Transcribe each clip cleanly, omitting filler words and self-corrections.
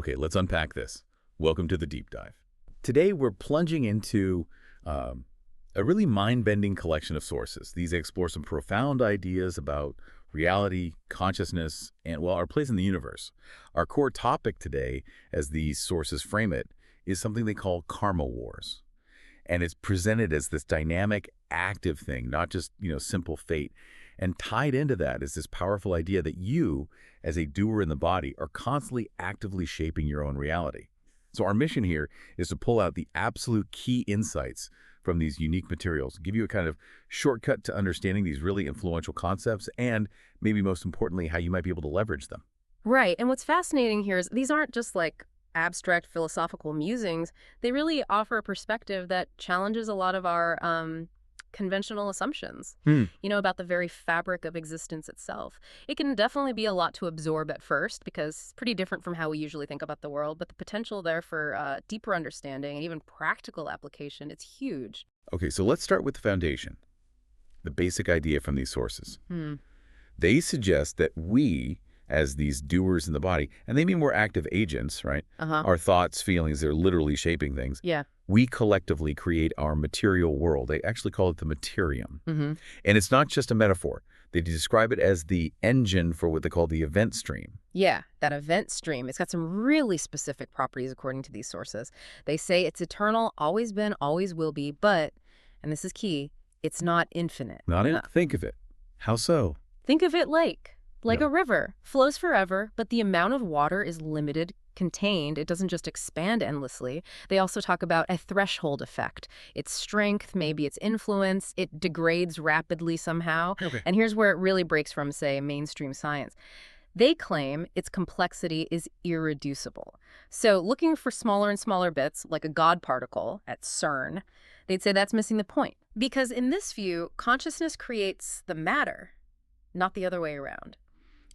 Okay, let's unpack this. Welcome to the deep dive. Today, we're plunging into a really mind-bending collection of sources. These explore some profound ideas about reality, consciousness, and, well, our place in the universe. Our core topic today, as these sources frame it, is something they call karma wars. And it's presented as this dynamic, active thing, not just, simple fate. And tied into that is this powerful idea that you, as a doer in the body, are constantly actively shaping your own reality. So our mission here is to pull out the absolute key insights from these unique materials, give you a kind of shortcut to understanding these really influential concepts, and maybe most importantly, how you might be able to leverage them. Right. And what's fascinating here is these aren't just like abstract philosophical musings. They really offer a perspective that challenges a lot of our conventional assumptions, about the very fabric of existence itself. It can definitely be a lot to absorb at first because it's pretty different from how we usually think about the world, but the potential there for deeper understanding and even practical application, it's huge. Okay, so let's start with the foundation, the basic idea from these sources. They suggest that we, as these doers in the body, and they mean we're active agents, right? Our thoughts, feelings, they're literally shaping things. Yeah. We collectively create our material world. They actually call it the Materium. And it's not just a metaphor. They describe it as the engine for what they call the event stream. Yeah, that event stream. It's got some really specific properties according to these sources. They say it's eternal, always been, always will be, but, and this is key, it's not infinite. Think of it. How so? Think of it like a river, flows forever, but the amount of water is limited, contained. It doesn't just expand endlessly. They also talk about a threshold effect. Its strength, maybe its influence, it degrades rapidly somehow. Okay. And here's where it really breaks from, say, mainstream science. They claim its complexity is irreducible. So looking for smaller and smaller bits, like a God particle at CERN, they'd say that's missing the point. Because in this view, consciousness creates the matter, not the other way around.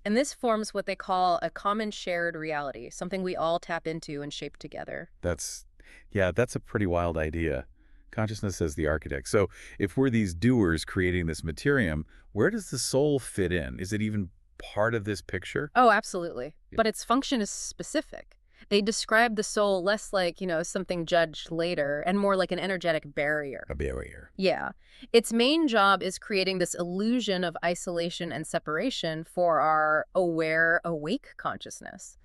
And this forms what they call a common shared reality, something we all tap into and shape together. That's a pretty wild idea. Consciousness as the architect. So if we're these doers creating this materium, where does the soul fit in? Is it even part of this picture? Oh, absolutely. Yeah. But its function is specific. They describe the soul less like, something judged later and more like an energetic barrier. A barrier. Yeah. Its main job is creating this illusion of isolation and separation for our aware, awake consciousness.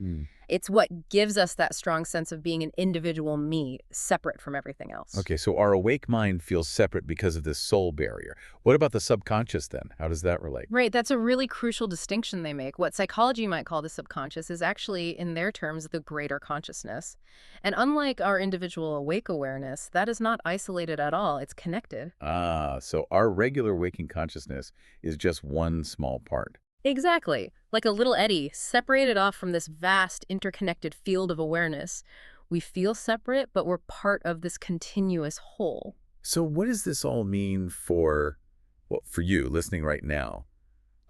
It's what gives us that strong sense of being an individual me, separate from everything else. Okay, so our awake mind feels separate because of this soul barrier. What about the subconscious then? How does that relate? Right, that's a really crucial distinction they make. What psychology might call the subconscious is actually, in their terms, the greater consciousness. And unlike our individual awake awareness, that is not isolated at all. It's connected. So our regular waking consciousness is just one small part. Exactly. Like a little eddy, separated off from this vast, interconnected field of awareness. We feel separate, but we're part of this continuous whole. So what does this all mean for you listening right now?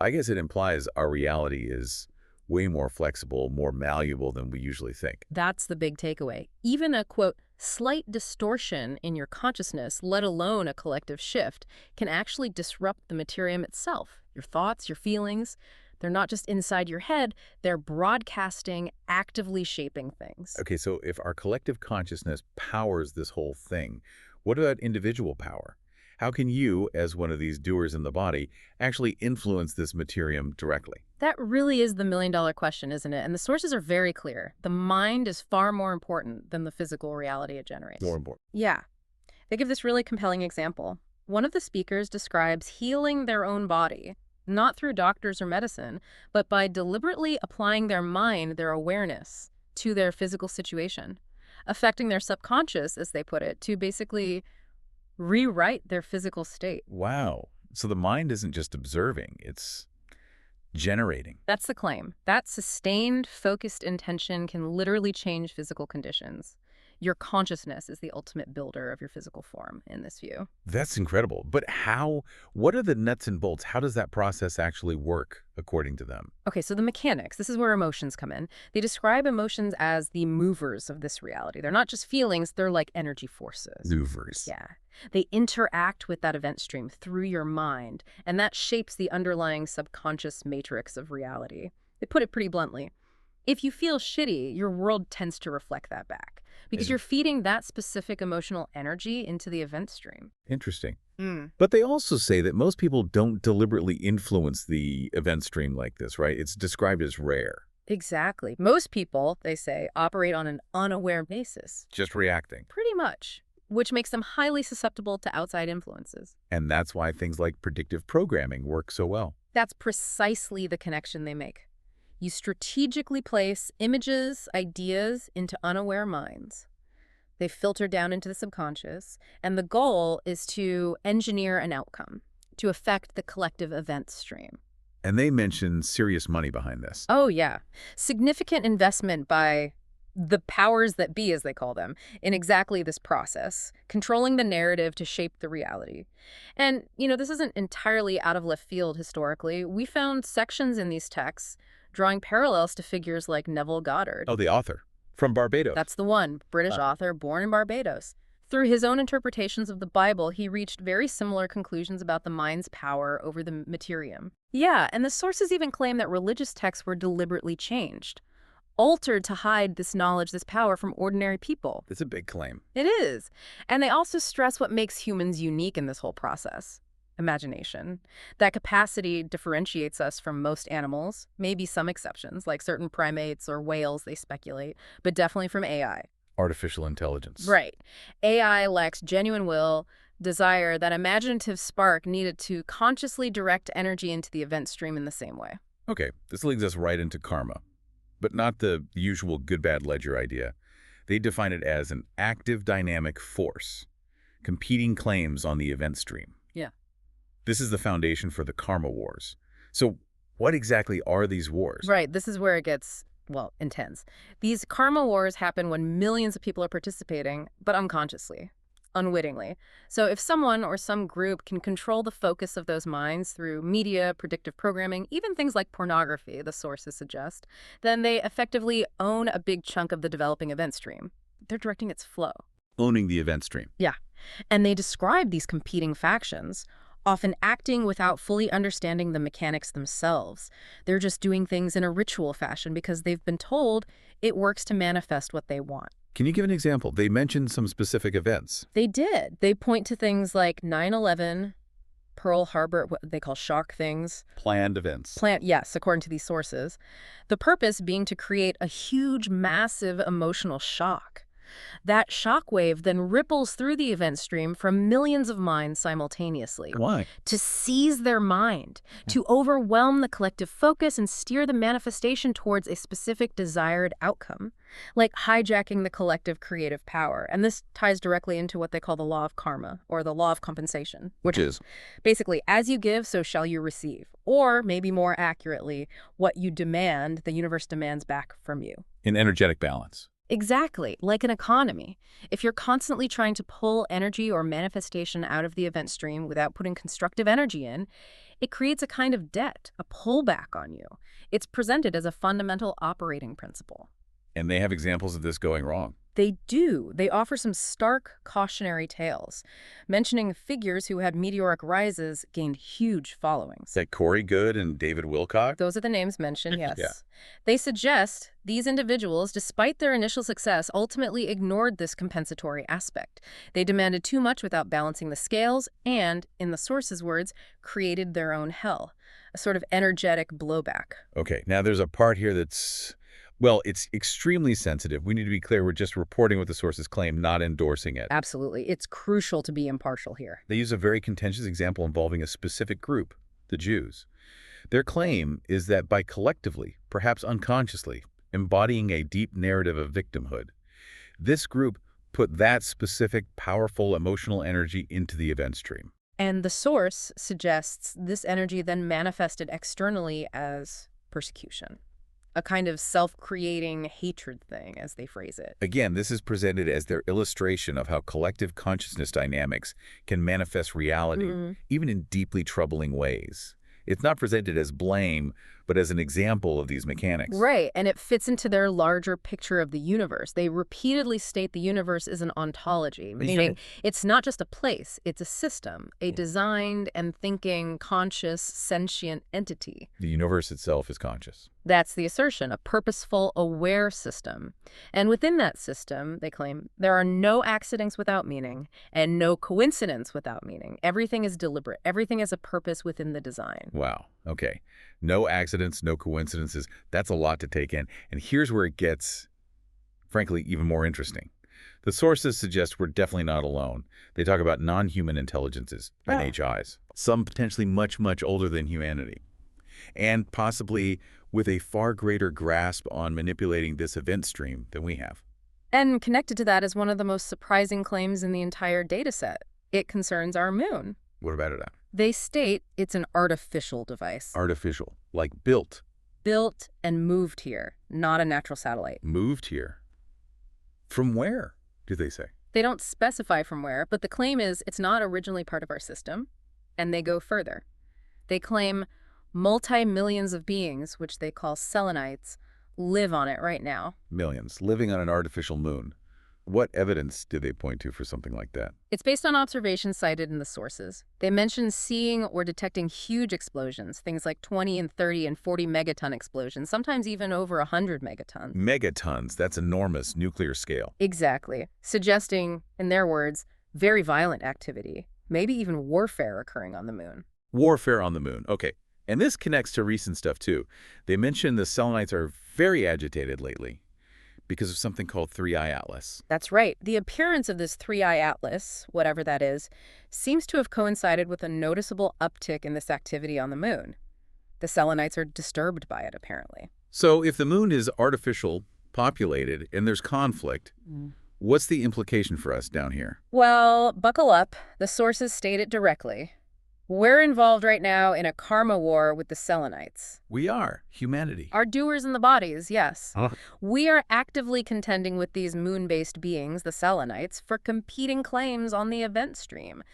I guess it implies our reality is way more flexible, more malleable than we usually think. That's the big takeaway. Even a, quote, slight distortion in your consciousness, let alone a collective shift, can actually disrupt the materium itself. Your thoughts, your feelings, they're not just inside your head, they're broadcasting, actively shaping things. Okay, so if our collective consciousness powers this whole thing, what about individual power? How can you, as one of these doers in the body, actually influence this materium directly? That really is the million-dollar question, isn't it? And the sources are very clear. The mind is far more important than the physical reality it generates. More important. Yeah. They give this really compelling example. One of the speakers describes healing their own body, not through doctors or medicine, but by deliberately applying their mind, their awareness, to their physical situation, affecting their subconscious, as they put it, to basically rewrite their physical state. Wow. So the mind isn't just observing, it's generating. That's the claim. That sustained, focused intention can literally change physical conditions. Your consciousness is the ultimate builder of your physical form in this view. That's incredible. But what are the nuts and bolts? How does that process actually work, according to them? Okay, so the mechanics, this is where emotions come in. They describe emotions as the movers of this reality. They're not just feelings, they're like energy forces. Movers. Yeah. They interact with that event stream through your mind, and that shapes the underlying subconscious matrix of reality. They put it pretty bluntly. If you feel shitty, your world tends to reflect that back because And you're feeding that specific emotional energy into the event stream. interesting. Mm. But they also say that most people don't deliberately influence the event stream like this, right? It's described as rare, Exactly. Most people, they say, operate on an unaware basis, just reacting. pretty much, which makes them highly susceptible to outside influences. And that's why things like predictive programming work so well. That's precisely the connection they make. You strategically place images, ideas into unaware minds. They filter down into the subconscious, and the goal is to engineer an outcome, to affect the collective event stream. And they mention serious money behind this. Oh, yeah. Significant investment by the powers that be, as they call them, in exactly this process, controlling the narrative to shape the reality. And, this isn't entirely out of left field historically. We found sections in these texts drawing parallels to figures like Neville Goddard. Oh, the author. From Barbados. That's the one, British author born in Barbados. Through his own interpretations of the Bible, he reached very similar conclusions about the mind's power over the Materium. Yeah, and the sources even claim that religious texts were deliberately changed, altered to hide this knowledge, this power from ordinary people. It's a big claim. It is. And they also stress what makes humans unique in this whole process. Imagination. That capacity differentiates us from most animals, maybe some exceptions, like certain primates or whales, they speculate, but definitely from AI. Artificial intelligence. Right. AI lacks genuine will, desire, that imaginative spark needed to consciously direct energy into the event stream in the same way. Okay, this leads us right into karma, but not the usual good-bad ledger idea. They define it as an active dynamic force, competing claims on the event stream. Yeah. This is the foundation for the karma wars. So what exactly are these wars? Right. This is where it gets, intense. These karma wars happen when millions of people are participating, but unconsciously, unwittingly. So if someone or some group can control the focus of those minds through media, predictive programming, even things like pornography, the sources suggest, then they effectively own a big chunk of the developing event stream. They're directing its flow. Owning the event stream. Yeah. And they describe these competing factions, often acting without fully understanding the mechanics themselves. They're just doing things in a ritual fashion because they've been told it works to manifest what they want. Can you give an example? They mentioned some specific events. They did. They point to things like 9/11, Pearl Harbor, what they call shock things. Planned events. Yes, according to these sources. The purpose being to create a huge, massive emotional shock. That shockwave then ripples through the event stream from millions of minds simultaneously. Why? To seize their mind, to overwhelm the collective focus and steer the manifestation towards a specific desired outcome, like hijacking the collective creative power. And this ties directly into what they call the law of karma, or the law of compensation, which is basically, as you give, so shall you receive. Or maybe more accurately, what you demand, the universe demands back from you. in energetic balance. Exactly, like an economy. If you're constantly trying to pull energy or manifestation out of the event stream without putting constructive energy in, it creates a kind of debt, a pullback on you. It's presented as a fundamental operating principle. And they have examples of this going wrong. They do. They offer some stark cautionary tales, mentioning figures who had meteoric rises gained huge followings. That Corey Goode and David Wilcock? Those are the names mentioned, yes. Yeah. They suggest these individuals, despite their initial success, ultimately ignored this compensatory aspect. They demanded too much without balancing the scales and, in the source's words, created their own hell, a sort of energetic blowback. Okay, now there's a part here that's, well, it's extremely sensitive. We need to be clear, we're just reporting what the sources claim, not endorsing it. Absolutely. It's crucial to be impartial here. They use a very contentious example involving a specific group, the Jews. Their claim is that by collectively, perhaps unconsciously, embodying a deep narrative of victimhood, this group put that specific, powerful emotional energy into the event stream. And the source suggests this energy then manifested externally as persecution, a kind of self-creating hatred thing, as they phrase it. Again, this is presented as their illustration of how collective consciousness dynamics can manifest reality, even in deeply troubling ways. It's not presented as blame, but as an example of these mechanics. Right, and it fits into their larger picture of the universe. They repeatedly state the universe is an ontology, meaning it's not just a place, it's a system, a designed and thinking, conscious, sentient entity. The universe itself is conscious. That's the assertion, a purposeful, aware system. And within that system, they claim, there are no accidents without meaning and no coincidence without meaning. Everything is deliberate. Everything has a purpose within the design. Wow. Okay. No accidents, no coincidences. That's a lot to take in. And here's where it gets, frankly, even more interesting. The sources suggest we're definitely not alone. They talk about non-human intelligences, NHIs, some potentially much, much older than humanity, and possibly with a far greater grasp on manipulating this event stream than we have. And connected to that is one of the most surprising claims in the entire data set. It concerns our moon. What about it? They state it's an artificial device. Artificial, like built. Built and moved here, not a natural satellite. Moved here. From where, do they say? They don't specify from where, but the claim is it's not originally part of our system, and they go further. They claim multi-millions of beings, which they call selenites, live on it right now. Millions, living on an artificial moon. What evidence do they point to for something like that? It's based on observations cited in the sources. They mention seeing or detecting huge explosions, things like 20 and 30 and 40 megaton explosions, sometimes even over 100 megatons. Megatons, that's enormous nuclear scale. Exactly. Suggesting, in their words, very violent activity, maybe even warfare occurring on the moon. Warfare on the moon, okay. And this connects to recent stuff too. They mention the selenites are very agitated lately because of something called 3I Atlas. That's right. The appearance of this 3I Atlas, whatever that is, seems to have coincided with a noticeable uptick in this activity on the moon. The selenites are disturbed by it, apparently. So if the moon is artificial, populated, and there's conflict, what's the implication for us down here? Well, buckle up. The sources state it directly. We're involved right now in a karma war with the selenites. We are. Humanity. Our doers in the bodies, yes. We are actively contending with these moon-based beings, the selenites, for competing claims on the event stream.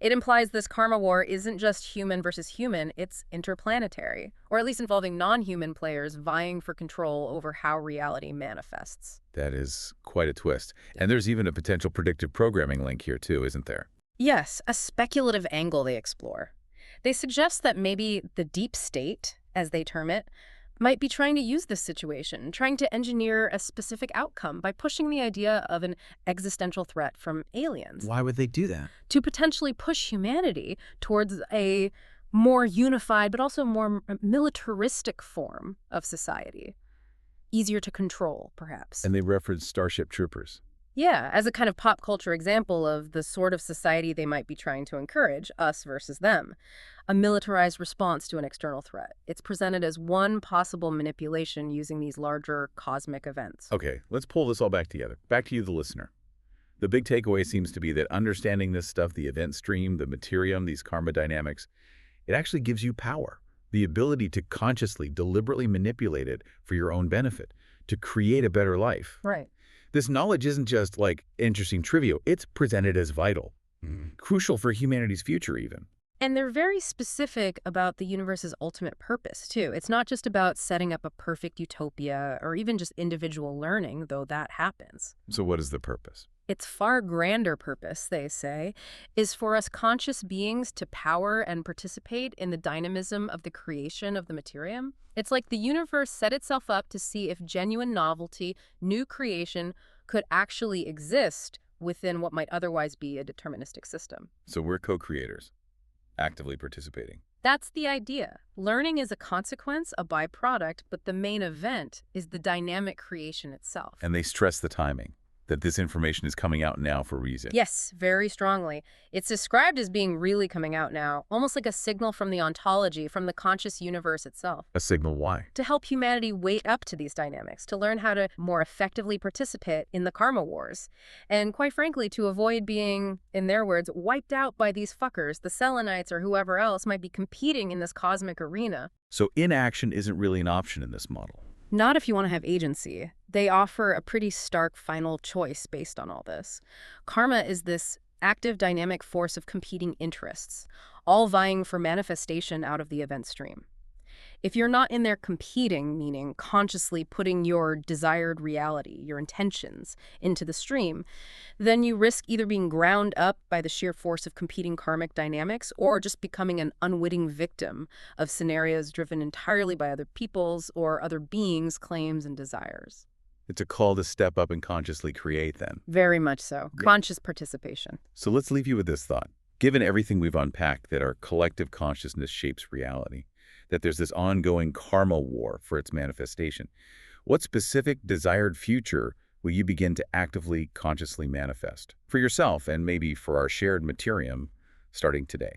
It implies this karma war isn't just human versus human, it's interplanetary, or at least involving non-human players vying for control over how reality manifests. That is quite a twist. And there's even a potential predictive programming link here too, isn't there? Yes, a speculative angle they explore. They suggest that maybe the deep state, as they term it, might be trying to use this situation, trying to engineer a specific outcome by pushing the idea of an existential threat from aliens. Why would they do that? To potentially push humanity towards a more unified but also more militaristic form of society. Easier to control, perhaps. And they reference Starship Troopers. Yeah, as a kind of pop culture example of the sort of society they might be trying to encourage, us versus them. A militarized response to an external threat. It's presented as one possible manipulation using these larger cosmic events. Okay, let's pull this all back together. Back to you, the listener. The big takeaway seems to be that understanding this stuff, the event stream, the Materium, these karma dynamics, it actually gives you power. The ability to consciously, deliberately manipulate it for your own benefit, to create a better life. Right. This knowledge isn't just like interesting trivia, it's presented as vital, crucial for humanity's future even. And they're very specific about the universe's ultimate purpose, too. It's not just about setting up a perfect utopia or even just individual learning, though that happens. So what is the purpose? Its far grander purpose, they say, is for us conscious beings to power and participate in the dynamism of the creation of the Materium. It's like the universe set itself up to see if genuine novelty, new creation, could actually exist within what might otherwise be a deterministic system. So we're co-creators, actively participating. That's the idea. Learning is a consequence, a byproduct, but the main event is the dynamic creation itself. And they stress the timing, that this information is coming out now for a reason. Yes, very strongly. It's described as being really coming out now, almost like a signal from the ontology, from the conscious universe itself. A signal why? To help humanity wake up to these dynamics, to learn how to more effectively participate in the karma wars, and quite frankly, to avoid being, in their words, wiped out by these fuckers, the selenites or whoever else might be competing in this cosmic arena. So inaction isn't really an option in this model. Not if you want to have agency. They offer a pretty stark final choice based on all this. Karma is this active dynamic force of competing interests, all vying for manifestation out of the event stream. If you're not in there competing, meaning consciously putting your desired reality, your intentions, into the stream, then you risk either being ground up by the sheer force of competing karmic dynamics or just becoming an unwitting victim of scenarios driven entirely by other people's or other beings' claims and desires. It's a call to step up and consciously create then. Very much so. Yeah. Conscious participation. So let's leave you with this thought. Given everything we've unpacked, that our collective consciousness shapes reality, that there's this ongoing karma war for its manifestation, what specific desired future will you begin to actively, consciously manifest for yourself and maybe for our shared Materium starting today?